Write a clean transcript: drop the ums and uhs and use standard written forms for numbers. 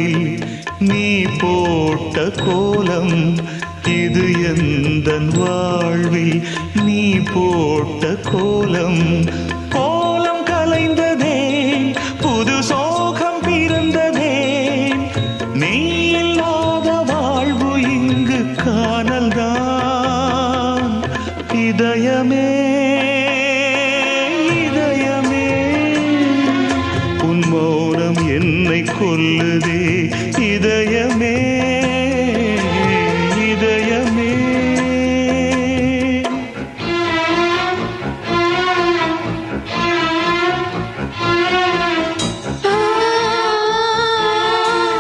வாழ்வில் நீ போட்ட கோலம் இது எந்தன் வாழ்வில் நீ போட்ட கோலம் கோலம் கலைந்ததே புது சோகம் பிறந்ததே நீ இல்லாத வாழ்வு இங்கு காணல்தான் இதயமே இதயமே உன் மௌனம் என்னை கொல்லுதே இதயமே